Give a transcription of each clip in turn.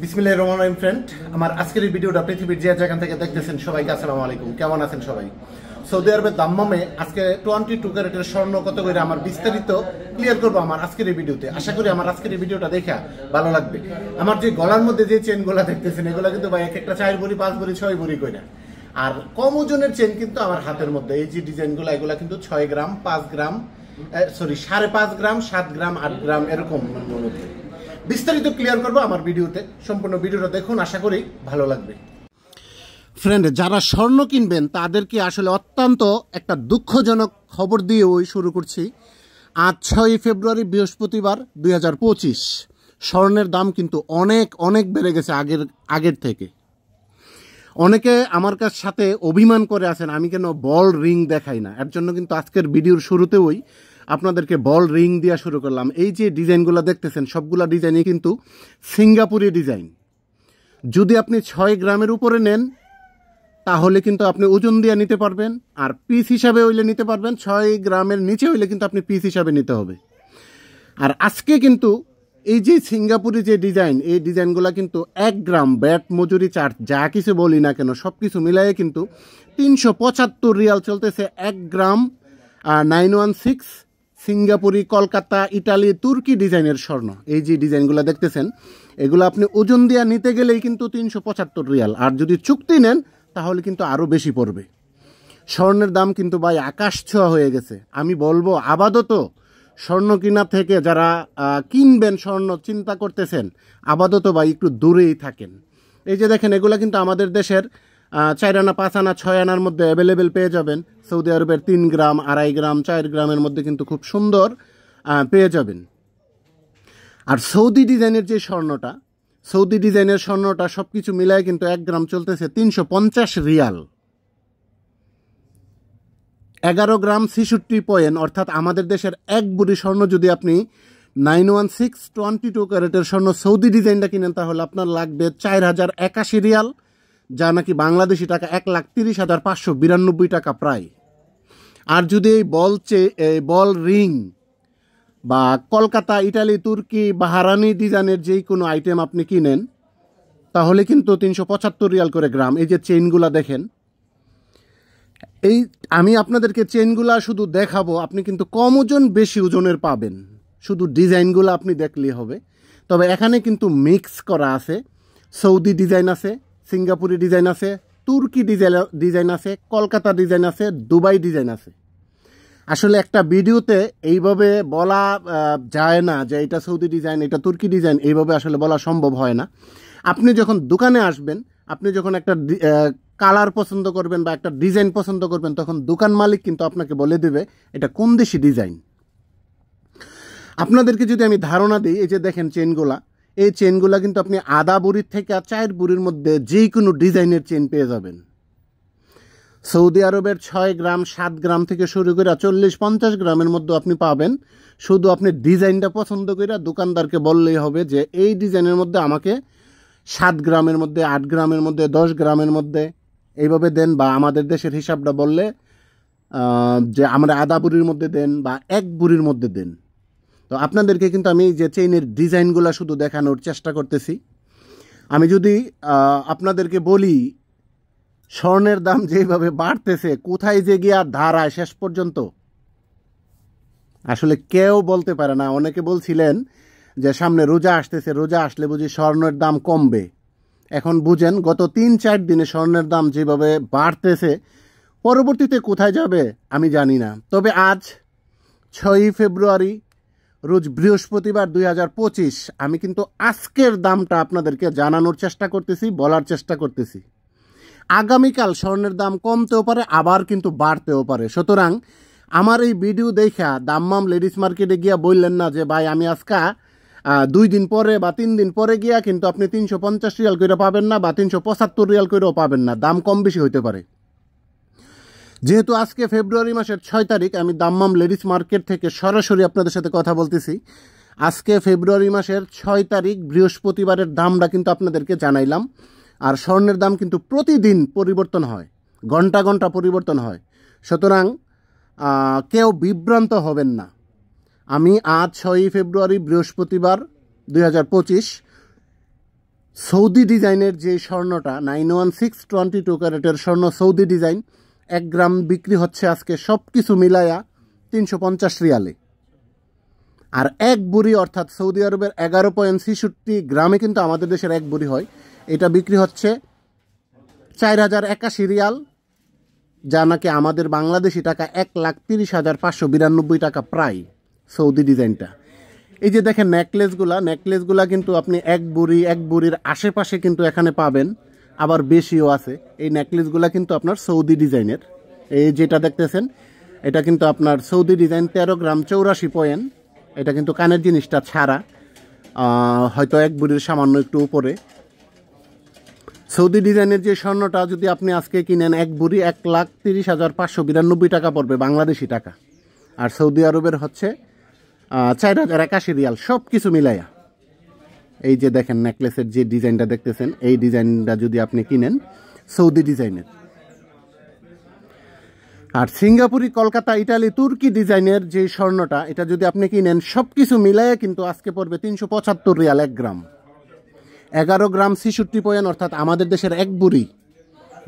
বিসমিল্লাহির রহমানির রহিম ফ্রেন্ড, আমার আজকের এই ভিডিওটা পৃথিবীর যে যেখান থেকে দেখতেছেন সবাইকে আসসালামু আলাইকুম। কেমন আছেন সবাই? সৌদি আরবের দাম্মামে আজকে 22 ক্যারেটের স্বর্ণ কত করে আমার বিস্তারিত ক্লিয়ার করবো আমার আজকের এই ভিডিওতে। আশা করি আমার আজকের এই ভিডিওটা দেখা ভালো লাগবে। আমার যে গলার মধ্যে যে চেনগুলো দেখতেছেন এগুলো কিন্তু ভাই এক একটা 4 ভরি 5 ভরি 6 ভরি করে, আর কম ওজনের চেন কিন্তু আমার হাতের মধ্যে এই যে ডিজাইনগুলো এগুলো কিন্তু 6 গ্রাম 5 গ্রাম 5.5 গ্রাম 7 গ্রাম 8 গ্রাম এরকম মধ্যে বিস্তারিত ক্লিয়ার করবো আমার ভিডিওতে। সম্পূর্ণ ভিডিওটা দেখুন, আশা করি ভালো লাগবে। ফ্রেন্ড, যারা স্বর্ণ কিনবেন তাদেরকে আসলে অত্যন্ত একটা দুঃখজনক খবর দিয়ে ওই শুরু করছি। আজ 6 ফেব্রুয়ারি বৃহস্পতিবার 2025। স্বর্ণের দাম কিন্তু অনেক অনেক বেড়ে গেছে আগের থেকে। অনেকে আমার সাথে অভিমান করে আছেন আমি কেন বল রিং দেখাই না। এর জন্য কিন্তু আজকের ভিডিওর শুরুতেই আপনাদেরকে বল রিং দেওয়া শুরু করলাম। এই যে ডিজাইনগুলো দেখতেছেন সবগুলা ডিজাইনই কিন্তু সিঙ্গাপুরি ডিজাইন। যদি আপনি 6 গ্রামের উপরে নেন তাহলে কিন্তু আপনি ওজন দিয়ে নিতে পারবেন, আর পিস হিসাবে হইলে নিতে পারবেন। 6 গ্রামের নিচে হইলে কিন্তু আপনি পিস হিসাবে নিতে হবে। আর আজকে কিন্তু এই যে সিঙ্গাপুরি যে ডিজাইন, এই ডিজাইনগুলো কিন্তু 1 গ্রাম ব্যাট মজুরি চার্জ যা কিছু বলি না কেন সব কিছু মিলাইয়ে কিন্তু 375 রিয়াল চলতেছে 1 গ্রাম 916 সিঙ্গাপুরি, কলকাতা, ইটালি, তুর্কি ডিজাইনের স্বর্ণ। এই যে ডিজাইনগুলো দেখতেছেন এগুলো আপনি ওজন দিয়ে নিতে গেলেই কিন্তু 375 রিয়াল, আর যদি চুক্তি নেন তাহলে কিন্তু আরও বেশি পড়বে। স্বর্ণের দাম কিন্তু ভাই আকাশ ছোঁয়া হয়ে গেছে। আমি বলবো আপাতত স্বর্ণ কিনা থেকে যারা কিনবেন স্বর্ণ চিন্তা করতেছেন আপাতত ভাই একটু দূরেই থাকেন। এই যে দেখেন এগুলো কিন্তু আমাদের দেশের 4 আনা 5 আনা 6 আনার মধ্যে অ্যাভেলেবেল পেয়ে যাবেন। সৌদি আরবের 3 গ্রাম 2.5 গ্রাম 4 গ্রামের মধ্যে কিন্তু খুব সুন্দর পেয়ে যাবেন। আর সৌদি ডিজাইনের যে স্বর্ণটা, সৌদি ডিজাইনের স্বর্ণটা সব কিছু মিলায় কিন্তু 1 গ্রাম চলতেছে 350 রিয়াল। 11 গ্রাম 66 পয়েন্ট, অর্থাৎ আমাদের দেশের 1 ভরি স্বর্ণ যদি আপনি 916 22 ক্যারেটের স্বর্ণ সৌদি ডিজাইনটা কিনেন তাহলে আপনার লাগবে 4081 রিয়াল, যা নাকি বাংলাদেশি টাকা 1,30,592 টাকা প্রায়। আর যদি এই বল রিং বা কলকাতা, ইটালি, তুর্কি, বাহারানি ডিজাইনের যেই কোনো আইটেম আপনি কিনেন তাহলে কিন্তু 375 রিয়াল করে গ্রাম। এই যে চেইনগুলা দেখেন, এই আমি আপনাদেরকে চেইনগুলা শুধু দেখাবো, আপনি কিন্তু কম ওজন বেশি ওজনের পাবেন, শুধু ডিজাইনগুলো আপনি দেখলেই হবে। তবে এখানে কিন্তু মিক্স করা আছে, সৌদি ডিজাইন আছে, সিঙ্গাপুরি ডিজাইন আছে, তুর্কি ডিজাইন আছে, কলকাতা ডিজাইন আছে, দুবাই ডিজাইন আছে। আসলে একটা ভিডিওতে এইভাবে বলা যায় না যে এটা সৌদি ডিজাইন এটা তুর্কি ডিজাইন, এইভাবে আসলে বলা সম্ভব হয় না। আপনি যখন দোকানে আসবেন, আপনি যখন একটা কালার পছন্দ করবেন বা একটা ডিজাইন পছন্দ করবেন তখন দোকান মালিক কিন্তু আপনাকে বলে দেবে এটা কোন দেশি ডিজাইন। আপনাদেরকে যদি আমি ধারণা দিই, এই যে দেখেন চেনগুলা, এই চেনগুলা কিন্তু আপনি আধা বুড়ির থেকে 4 বুড়ির মধ্যে যে কোনো ডিজাইনের চেন পেয়ে যাবেন। সৌদি আরবের 6 গ্রাম 7 গ্রাম থেকে শুরু করে 40-50 গ্রামের মধ্যে আপনি পাবেন। শুধু আপনি ডিজাইনটা পছন্দ করে দোকানদারকে বললেই হবে যে এই ডিজাইনের মধ্যে আমাকে 7 গ্রামের মধ্যে 8 গ্রামের মধ্যে 10 গ্রামের মধ্যে এইভাবে দেন, বা আমাদের দেশের হিসাবটা বললে যে আমরা আধা বুড়ির মধ্যে দেন বা 1 বুড়ির মধ্যে দেন। তো আপনাদেরকে কিন্তু আমি যে চেইনের ডিজাইনগুলো শুধু দেখানোর চেষ্টা করতেছি। আমি যদি আপনাদেরকে বলি স্বর্ণের দাম যেভাবে বাড়তেছে কোথায় যে গিয়ে আর দাঁড়ায় শেষ পর্যন্ত আসলে কেউ বলতে পারে না। অনেকে বলছিলেন যে সামনে রোজা আসতেছে, রোজা আসলে বুঝি স্বর্ণের দাম কমবে। এখন বুঝেন গত 3-4 দিনে স্বর্ণের দাম যেভাবে বাড়তেছে পরবর্তীতে কোথায় যাবে আমি জানি না। তবে আজ 6 ফেব্রুয়ারি রোজ বৃহস্পতিবার 2025 আমি কিন্তু আজকের দামটা আপনাদেরকে জানানোর চেষ্টা করতেছি, বলার চেষ্টা করতেছি। আগামীকাল স্বর্ণের দাম কমতেও পারে আবার কিন্তু বাড়তেও পারে। সুতরাং আমার এই ভিডিও দেখা দাম্মাম লেডিস মার্কেটে গিয়া বললেন না যে ভাই আমি আজকে 2 দিন পরে বা 3 দিন পরে গিয়া কিন্তু আপনি 350 রিয়াল করে পাবেন না বা 375 রিয়াল করেও পাবেন না, দাম কম বেশি হইতে পারে। যেহেতু আজকে ফেব্রুয়ারি মাসের 6 তারিখ আমি দাম্মাম লেডিস মার্কেট থেকে সরাসরি আপনাদের সাথে কথা বলতেছি। আজকে ফেব্রুয়ারি মাসের 6 তারিখ বৃহস্পতিবারের দামটা কিন্তু আপনাদেরকে জানাইলাম। আর স্বর্ণের দাম কিন্তু প্রতিদিন পরিবর্তন হয়, ঘন্টা ঘন্টা পরিবর্তন হয়। সুতরাং কেউ বিভ্রান্ত হবেন না। আমি আজ 6 ফেব্রুয়ারি বৃহস্পতিবার 2025 সৌদি ডিজাইনের যে স্বর্ণটা 916 22 ক্যারেটের স্বর্ণ সৌদি ডিজাইন 1 গ্রাম বিক্রি হচ্ছে আজকে সব কিছু মিলায়া 350 রিয়ালে। আর এক বুড়ি অর্থাৎ সৌদি আরবের 11.66 গ্রামে কিন্তু আমাদের দেশের এক বুড়ি হয়, এটা বিক্রি হচ্ছে 4081 রিয়াল, যা নাকি আমাদের বাংলাদেশি টাকা 1,30,592 টাকা প্রায় সৌদি ডিজাইনটা। এই যে দেখেন নেকলেসগুলা কিন্তু আপনি এক বুড়ির আশেপাশে কিন্তু এখানে পাবেন, আবার বেশিও আছে। এই নেকলেসগুলা কিন্তু আপনার সৌদি ডিজাইনের। এই যেটা দেখতেছেন এটা কিন্তু আপনার সৌদি ডিজাইন 13 গ্রাম 84 পয়েন্ট। এটা কিন্তু কানের জিনিসটা ছাড়া, হয়তো এক বুড়ির সামান্য একটু উপরে। সৌদি ডিজাইনের যে স্বর্ণটা যদি আপনি আজকে কিনেন এক বুড়ি 1,30,592 টাকা পড়বে বাংলাদেশি টাকা, আর সৌদি আরবের হচ্ছে 4081 রিয়াল সব কিছু মিলাইয়া। এই যে দেখেন নেকলেসের যে ডিজাইনটা দেখতেছেন এই ডিজাইনটা যদি আপনি কিনেন সৌদি ডিজাইনের। আর সিঙ্গাপুরি, কলকাতা, ইটালি, তুর্কি ডিজাইনের যে স্বর্ণটা এটা যদি আপনি কিনেন সব কিছু মিলাইয়া কিন্তু আজকে পড়বে 375 রিয়াল 1 গ্রাম। 11 গ্রাম 66 পয়েন্ট অর্থাৎ আমাদের দেশের এক বুড়ি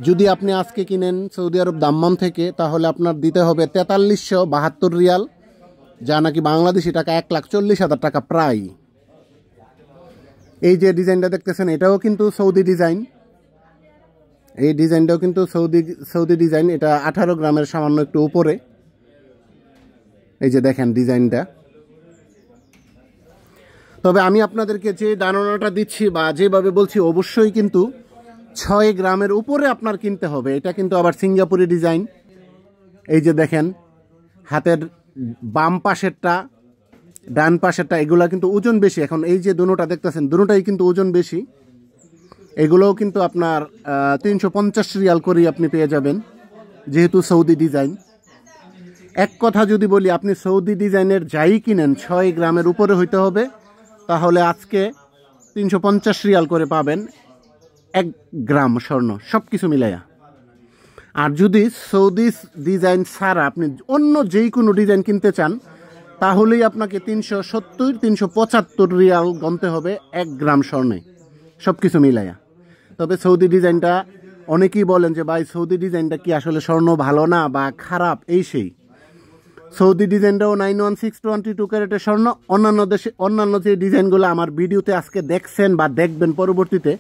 যদি আপনি আজকে কিনেন সৌদি আরব দাম্মাম থেকে, তাহলে আপনার দিতে হবে 4372 রিয়াল, যা নাকি বাংলাদেশি টাকা 1,40,000 টাকা প্রায়। এই যে ডিজাইনটা দেখতেছেন এটাও কিন্তু সৌদি ডিজাইন। এই ডিজাইনটাও কিন্তু সৌদি ডিজাইন। এটা 18 গ্রামের সামান্য একটু উপরে। এই যে দেখেন ডিজাইনটা। তবে আমি আপনাদেরকে যে ধারণাটা দিচ্ছি বা যেভাবে বলছি অবশ্যই কিন্তু 6 গ্রামের উপরে আপনার কিনতে হবে। এটা কিন্তু আবার সিঙ্গাপুরি ডিজাইন। এই যে দেখেন হাতের বাম পাশেরটা ডান পাশেরটা এগুলা কিন্তু ওজন বেশি। এখন এই যে দুটোটা দেখতেছেন দুটোটাই কিন্তু ওজন বেশি। এগুলোও কিন্তু আপনার 350 রিয়াল করেই আপনি পেয়ে যাবেন, যেহেতু সৌদি ডিজাইন। এক কথা যদি বলি, আপনি সৌদি ডিজাইনের যাই কিনেন 6 গ্রামের উপরে হইতে হবে, তাহলে আজকে 350 রিয়াল করে পাবেন 1 গ্রাম স্বর্ণ সব কিছু মিলাইয়া। আর যদি সৌদি ডিজাইন ছাড়া আপনি অন্য যেই কোনো ডিজাইন কিনতে চান, তাহলেই আপনাকে 370-375 রিয়াল গণতে হবে 1 গ্রাম স্বর্ণে সব কিছু মিলাইয়া। তবে সৌদি ডিজাইনটা অনেকেই বলেন যে ভাই সৌদি ডিজাইনটা কি আসলে স্বর্ণ ভালো না বা খারাপ, এই সেই। সৌদি ডিজাইনটাও 916 ক্যারেটের স্বর্ণ। অন্যান্য যে ডিজাইনগুলো আমার ভিডিওতে আজকে দেখছেন বা দেখবেন পরবর্তীতে,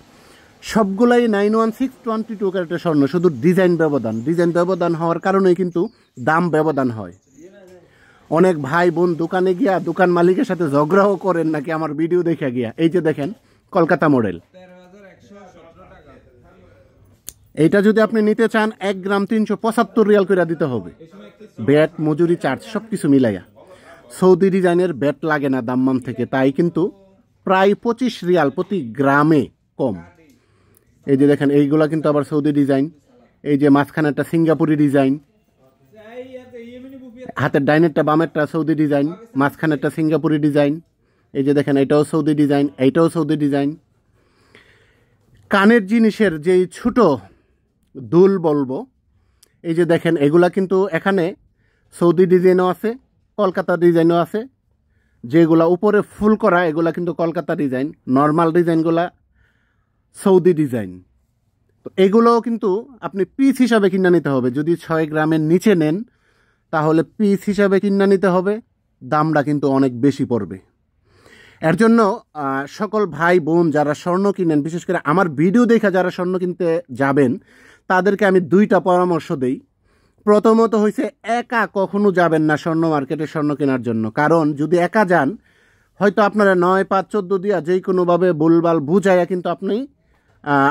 সবগুলাই 916 ক্যারেটের স্বর্ণ, শুধু ডিজাইন ব্যবধান হওয়ার কারণেই কিন্তু দাম ব্যবধান হয়। অনেক ভাই বোন দোকানে গিয়া দোকান মালিকের সাথে ঝগড়াও করেন নাকি আমার ভিডিও দেখে গিয়া। এই যে দেখেন কলকাতা মডেল, এইটা যদি আপনি নিতে চান 1 গ্রাম 375 রিয়াল করে দিতে হবে, ব্যাট মজুরি চার্জ সব কিছু মিলাইয়া। সৌদি ডিজাইনের ব্যাট লাগে না দাম্মাম থেকে, তাই কিন্তু প্রায় 25 রিয়াল প্রতি গ্রামে কম। এই যে দেখেন এইগুলা কিন্তু আবার সৌদি ডিজাইন। এই যে মাঝখানে একটা সিঙ্গাপুরি ডিজাইন, হাতের ডাইনেরটা বামেরটা সৌদি ডিজাইন, মাঝখানে একটা সিঙ্গাপুরি ডিজাইন। এই যে দেখেন এটাও সৌদি ডিজাইন, এইটাও সৌদি ডিজাইন। কানের জিনিসের যেই ছোট দুল বলবো, এই যে দেখেন এগুলা কিন্তু এখানে সৌদি ডিজাইনও আছে, কলকাতা ডিজাইনও আছে। যেগুলা উপরে ফুল করা এগুলা কিন্তু কলকাতা ডিজাইন, নর্মাল ডিজাইনগুলা সৌদি ডিজাইন। তো এগুলোও কিন্তু আপনি পিস হিসাবে কিনে নিতে হবে। যদি 6 গ্রামের নিচে নেন তাহলে পিস হিসাবে কিনে নিতে হবে, দামটা কিন্তু অনেক বেশি পড়বে। এর জন্য সকল ভাই বোন যারা স্বর্ণ কিনেন, বিশেষ করে আমার ভিডিও দেখা যারা স্বর্ণ কিনতে যাবেন, তাদেরকে আমি 2টা পরামর্শ দেই। প্রথমত হয়েছে একা কখনো যাবেন না স্বর্ণ মার্কেটে স্বর্ণ কেনার জন্য। কারণ যদি একা যান, হয়তো আপনারা 9, 5, 14 দিয়া যেই কোনোভাবে ভুলভাল বুঝাইয়া কিন্তু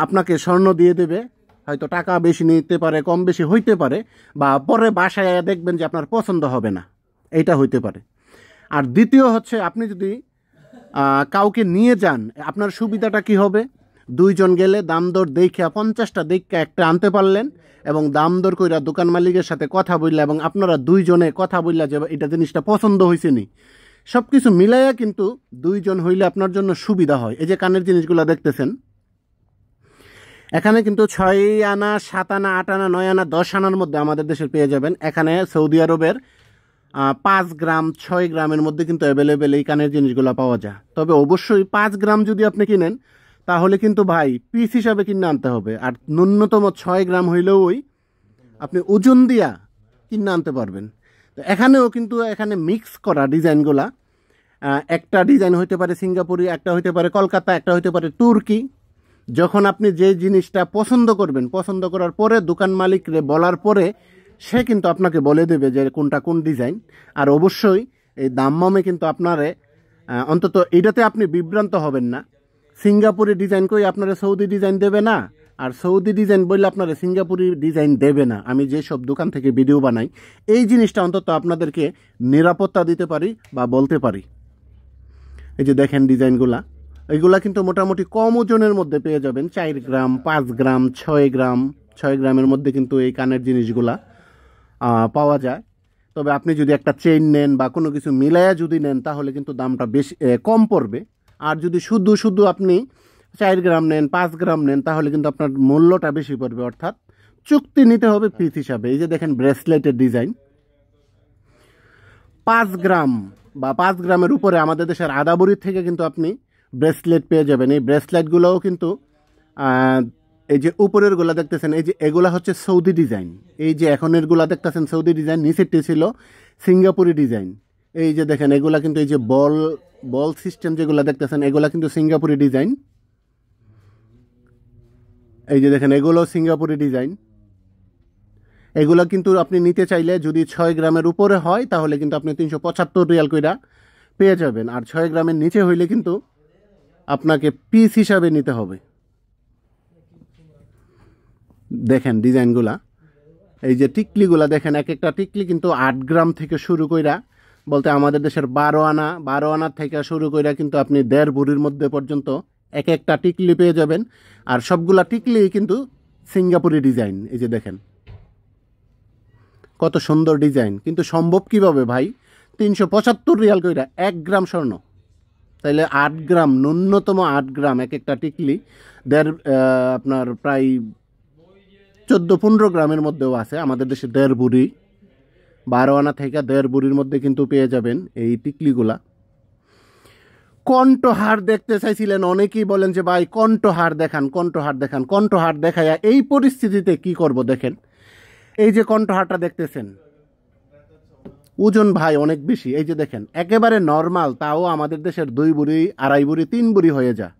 আপনাকে স্বর্ণ দিয়ে দেবে। হয়তো টাকা বেশি নিতে পারে, কম বেশি হইতে পারে, বা পরে বাসায় দেখবেন যে আপনার পছন্দ হবে না, এইটা হইতে পারে। আর দ্বিতীয় হচ্ছে, আপনি যদি কাউকে নিয়ে যান, আপনার সুবিধাটা কি হবে, 2 জন গেলে দাম দর দেখা 50টা দেখা একটা আনতে পারলেন, এবং দাম দর কইরা দোকান মালিকের সাথে কথা বললে, এবং আপনারা 2 জনে কথা বললা যে এটা জিনিসটা পছন্দ হয়েছে নি, সব কিছু মিলাইয়া কিন্তু 2 জন হইলে আপনার জন্য সুবিধা হয়। এই যে কানের জিনিসগুলো দেখতেছেন, এখানে কিন্তু 6 আনা, 7 আনা, 8 আনা, 9 আনা, 10 আনার মধ্যে আমাদের দেশের পেয়ে যাবেন। এখানে সৌদি আরবের 5 গ্রাম 6 গ্রামের মধ্যে কিন্তু অ্যাভেলেবেল এই কানের জিনিসগুলো পাওয়া যায়। তবে অবশ্যই 5 গ্রাম যদি আপনি কিনেন, তাহলে কিন্তু ভাই পিস হিসাবে কিনে আনতে হবে। আর ন্যূনতম 6 গ্রাম হইলেও ওই আপনি ওজন দিয়া কিনে আনতে পারবেন। তো এখানেও কিন্তু এখানে মিক্স করা ডিজাইনগুলা, একটা ডিজাইন হইতে পারে সিঙ্গাপুরি, একটা হইতে পারে কলকাতা, একটা হইতে পারে তুর্কি। যখন আপনি যে জিনিসটা পছন্দ করবেন, পছন্দ করার পরে দোকান মালিকরে বলার পরে সে কিন্তু আপনাকে বলে দেবে যে কোনটা কোন ডিজাইন। আর অবশ্যই এই দাম্মামে কিন্তু আপনারে অন্তত এটাতে আপনি বিভ্রান্ত হবেন না। সিঙ্গাপুরি ডিজাইন কই আপনারা সৌদি ডিজাইন দেবে না, আর সৌদি ডিজাইন বললে আপনারা সিঙ্গাপুরি ডিজাইন দেবে না। আমি যেসব দোকান থেকে ভিডিও বানাই এই জিনিসটা অন্তত আপনাদেরকে নিরাপত্তা দিতে পারি বা বলতে পারি। এই যে দেখেন ডিজাইনগুলা, এইগুলা কিন্তু মোটামুটি কম ওজনের মধ্যে পেয়ে যাবেন। 4 গ্রাম, 5 গ্রাম, 6 গ্রাম, 6 গ্রামের মধ্যে কিন্তু এই কানের জিনিসগুলা পাওয়া যায়। তবে আপনি যদি একটা চেইন নেন বা কোনো কিছু মিলাইয়া যদি নেন তাহলে কিন্তু দামটা বেশি কম পড়বে। আর যদি শুধু শুধু আপনি 4 গ্রাম নেন, 5 গ্রাম নেন তাহলে কিন্তু আপনার মূল্যটা বেশি পড়বে, অর্থাৎ চুক্তি নিতে হবে পিস হিসাবে। এই যে দেখেন ব্রেসলেটের ডিজাইন 5 গ্রাম বা 5 গ্রামের উপরে আমাদের দেশের আদাবরির থেকে কিন্তু আপনি ব্রেসলেট পেয়ে যাবেন। এই ব্রেসলেটগুলোও কিন্তু এই যে উপরের গুলা দেখতেছেন, এই যে এগুলা হচ্ছে সৌদি ডিজাইন। এই যে এখন এরগুলা দেখতেছেন সৌদি ডিজাইন, নিচেরটি ছিল সিঙ্গাপুরি ডিজাইন। এই যে দেখেন এগুলা কিন্তু এই যে বল বল সিস্টেম যেগুলা দেখতেছেন এগুলা কিন্তু সিঙ্গাপুরি ডিজাইন। এই যে দেখেন এগুলো সিঙ্গাপুরি ডিজাইন। এগুলা কিন্তু আপনি নিতে চাইলে যদি 6 গ্রামের উপরে হয় তাহলে কিন্তু আপনি 375 রিয়াল কইরা পেয়ে যাবেন। আর 6 গ্রামের নিচে হইলে কিন্তু আপনাকে পিস হিসাবে নিতে হবে। দেখেন ডিজাইনগুলা, এই যে টিকলিগুলা দেখেন, এক একটা টিকলি কিন্তু 8 গ্রাম থেকে শুরু কইরা, বলতে আমাদের দেশের 12 আনা থেকে শুরু কইরা কিন্তু আপনি 1.5 ভরির মধ্যে পর্যন্ত এক একটা টিকলি পেয়ে যাবেন। আর সবগুলা টিকলি কিন্তু সিঙ্গাপুরি ডিজাইন। এই যে দেখেন কত সুন্দর ডিজাইন, কিন্তু সম্ভব কিভাবে ভাই? 375 রিয়াল কইরা 1 গ্রাম স্বর্ণ, তাইলে 8 গ্রাম, ন্যূনতম 8 গ্রাম এক একটা টিকলি। আপনার প্রায় 14-15 গ্রামের মধ্যেও আছে আমাদের দেশে 1.5 ভরি, 12 আনা থেকে 1.5 ভরির মধ্যে কিন্তু পেয়ে যাবেন এই টিকলিগুলা। কণ্ঠহার দেখতে চাইছিলেন অনেকেই, বলেন যে ভাই কণ্ঠহার দেখান, কণ্ঠহার দেখান। কণ্ঠহার দেখায়া এই পরিস্থিতিতে কি করব? দেখেন এই যে কণ্ঠহারটা দেখতেছেন, ওজন ভাই অনেক বেশি। এই যে দেখেন একেবারে নর্মাল, তাও আমাদের দেশের 2 ভরি, 2.5 ভরি, 3 ভরি হয়ে যায়।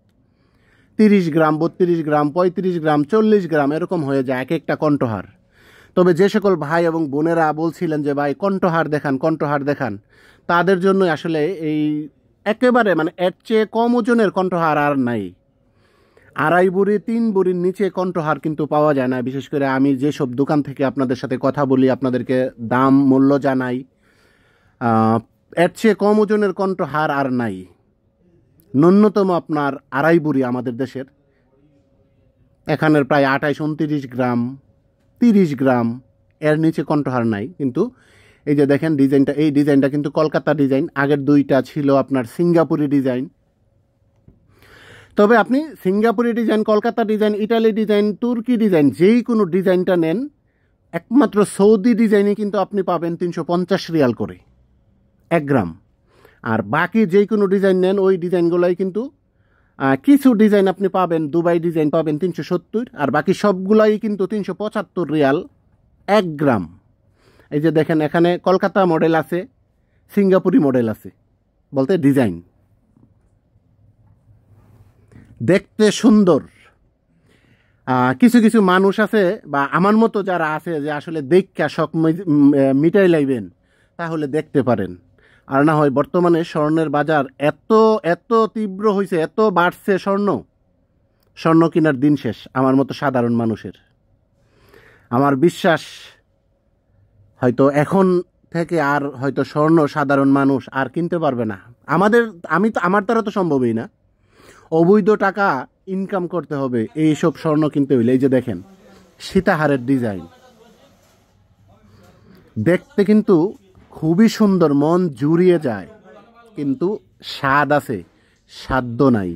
30 গ্রাম, 32 গ্রাম, 35 গ্রাম, 40 গ্রাম এরকম হয়ে যায় এক একটা কণ্ঠহার। তবে যে সকল ভাই এবং বোনেরা বলছিলেন যে ভাই কণ্ঠহার দেখান, কণ্ঠহার দেখান, তাদের জন্য আসলে এই একেবারে মানে এর চেয়ে কম ওজনের কণ্ঠহার আর নাই। 2.5 ভরি, 3 ভরির নিচে কণ্ঠহার কিন্তু পাওয়া যায় না। বিশেষ করে আমি যেসব দোকান থেকে আপনাদের সাথে কথা বলি, আপনাদেরকে দাম মূল্য জানাই, এর চেয়ে কম ওজনের কণ্ঠহার আর নাই। ন্যূনতম আপনার 2.5 ভরি আমাদের দেশের, এখানের প্রায় 28-29 গ্রাম, 30 গ্রাম, এর নিচে কণ্ঠহার নাই। কিন্তু এই যে দেখেন ডিজাইনটা, এই ডিজাইনটা কিন্তু কলকাতা ডিজাইন। আগের 2টা ছিল আপনার সিঙ্গাপুরি ডিজাইন। তবে আপনি সিঙ্গাপুরি design, Kolkata design, Italy design, তুর্কি ডিজাইন, যেই কোনো ডিজাইনটা নেন, একমাত্র সৌদি ডিজাইনে কিন্তু আপনি পাবেন 350 রিয়াল করে 1 গ্রাম। আর বাকি যেই কোনো ডিজাইন নেন ওই ডিজাইনগুলোই কিন্তু কিছু ডিজাইন আপনি পাবেন, দুবাই ডিজাইন পাবেন 370, আর বাকি সবগুলাই কিন্তু 375 রিয়াল 1 গ্রাম। এই যে দেখেন এখানে কলকাতা মডেল আছে, সিঙ্গাপুরি মডেল আছে, বলতে ডিজাইন দেখতে সুন্দর। কিছু কিছু মানুষ আছে বা আমার মতো যারা আছে যে আসলে দেখা শখ মিটাই লাইবেন, তাহলে দেখতে পারেন। আর না হয় বর্তমানে স্বর্ণের বাজার এত এত তীব্র হয়েছে, এত বাড়ছে স্বর্ণ কেনার দিন শেষ আমার মতো সাধারণ মানুষের। আমার বিশ্বাস হয়তো এখন থেকে আর হয়তো স্বর্ণ সাধারণ মানুষ আর কিনতে পারবে না। আমার দ্বারা তো সম্ভবই না। অবৈধ টাকা ইনকাম করতে হবে এইসব স্বর্ণ কিনতে হইলে। এই যে দেখেন সীতাহারের ডিজাইন দেখতে কিন্তু খুবই সুন্দর, মন জুড়িয়ে যায়, কিন্তু স্বাদ আছে, সাধ্য নাই।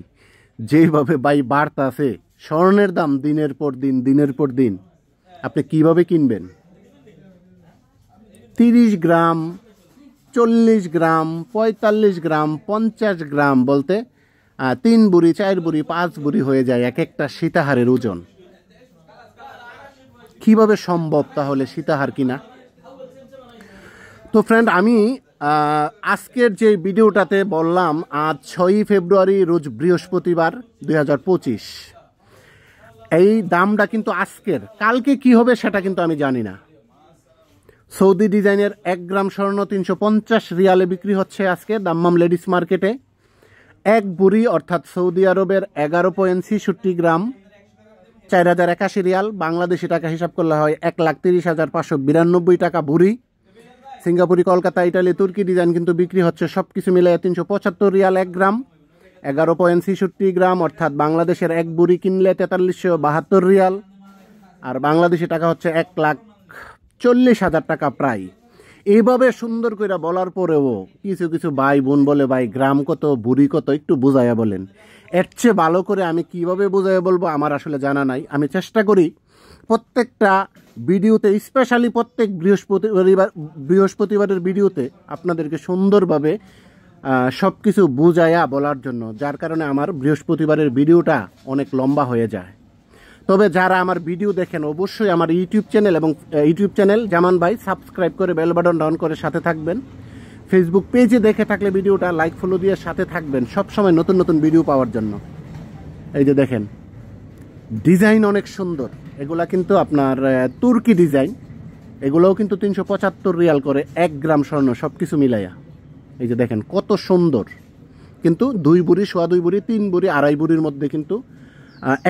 যেইভাবে বাড়তে আছে স্বর্ণের দাম দিনের পর দিন, দিনের পর দিন, আপনি কিভাবে কিনবেন? 30 গ্রাম, 40 গ্রাম, 45 গ্রাম, 50 গ্রাম, বলতে 3 বুড়ি 4 বুড়ি 5 বুড়ি হয়ে যায় এক একটা সীতাহারের ওজন। কিভাবে সম্ভব তাহলে সীতাহার কিনা? তো ফ্রেন্ড, আমি আজকের যে ভিডিওটাতে বললাম, আজ 6 ফেব্রুয়ারি, রোজ বৃহস্পতিবার 2025। এই দামটা কিন্তু আজকের, কালকে কি হবে সেটা কিন্তু আমি জানি না। সৌদি ডিজাইনের 1 গ্রাম স্বর্ণ 350 রিয়ালে বিক্রি হচ্ছে আজকে দাম্মাম লেডিস মার্কেটে। 1 বুড়ি অর্থাৎ সৌদি আরবের 11.66 গ্রাম 4081 রিয়াল, বাংলাদেশি টাকা হিসাব করলে হয় 1,30,592 টাকা বুড়ি। সিঙ্গাপুরি, কলকাতা, ইটালি, তুর্কি ডিজাইন কিন্তু বিক্রি হচ্ছে সব কিছু মিলে 375 রিয়াল 1 গ্রাম। 11.66 গ্রাম অর্থাৎ বাংলাদেশের 1 বুড়ি কিনলে 4372 রিয়াল, আর বাংলাদেশি টাকা হচ্ছে 1,40,000 টাকা প্রায়। এইভাবে সুন্দর করে বলার পরেও কিছু কিছু ভাই বোন বলে, ভাই গ্রাম কত, বুড়ি কত, একটু বুঝাইয়া বলেন। এর চেয়ে ভালো করে আমি কিভাবে বুঝাইয়া বলবো আমার আসলে জানা নাই। আমি চেষ্টা করি প্রত্যেকটা ভিডিওতে, স্পেশালি প্রত্যেক বৃহস্পতিবারের ভিডিওতে আপনাদেরকে সুন্দরভাবে সব কিছু বুঝাইয়া বলার জন্য, যার কারণে আমার বৃহস্পতিবারের ভিডিওটা অনেক লম্বা হয়ে যায়। তবে যারা আমার ভিডিও দেখেন অবশ্যই আমার ইউটিউব চ্যানেল জামান ভাই সাবস্ক্রাইব করে বেল বাটন অন করে সাথে থাকবেন। ফেসবুক পেজে দেখে থাকলে ভিডিওটা লাইক ফলো দিয়ে সাথে থাকবেন সব সময় নতুন নতুন ভিডিও পাওয়ার জন্য। এই যে দেখেন, ডিজাইন অনেক সুন্দর। এগুলা কিন্তু আপনার তুর্কি ডিজাইন, এগুলোও কিন্তু 375 রিয়াল করে 1 গ্রাম স্বর্ণ সব কিছু মিলাইয়া। এই যে দেখেন কত সুন্দর, কিন্তু 2 বুড়ি, 2.25 বুড়ি, 3 বুড়ি, 2.5 বুড়ির মধ্যে কিন্তু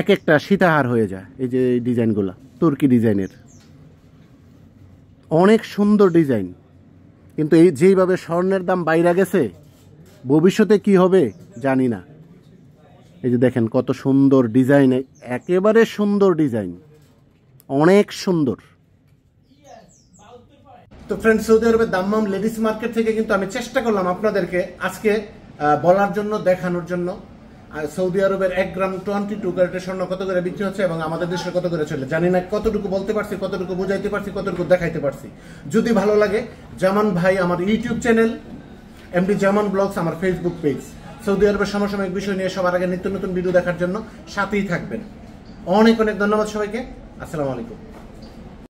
এক একটা সীতাহার হয়ে যায়। এই যে এই ডিজাইনগুলা তুর্কি ডিজাইনের, অনেক সুন্দর ডিজাইন। কিন্তু এই যেইভাবে স্বর্ণের দাম বাইরে গেছে, ভবিষ্যতে কি হবে জানি না। এই যে দেখেন কত সুন্দর ডিজাইন, একেবারে সুন্দর ডিজাইন, অনেক সুন্দর। তো ফ্রেন্ডস, সৌদি আরবের দাম্মাম লেডিস মার্কেট থেকে কিন্তু আমি চেষ্টা করলাম আপনাদেরকে আজকে বলার জন্য, দেখানোর জন্য সৌদি আরবের 1 গ্রাম 22 ক্যারেটের স্বর্ণ কত করে বিক্রি হচ্ছে এবং আমাদের দেশে কত করে চলে। জানি না কতটুকু বলতে পারছি, কতটুকু বুঝাইতে পারছি, কতটুকু দেখাইতে পারছি। যদি ভালো লাগে, জামান ভাই আমার ইউটিউব চ্যানেল, এমডি জামান ব্লগস আমার ফেসবুক পেজ, সৌদি আরবের সমসাময়িক বিষয় নিয়ে সবার আগে নিত্য নতুন ভিডিও দেখার জন্য সাথেই থাকবেন। অনেক অনেক ধন্যবাদ সবাইকে। আসসালামু আলাইকুম।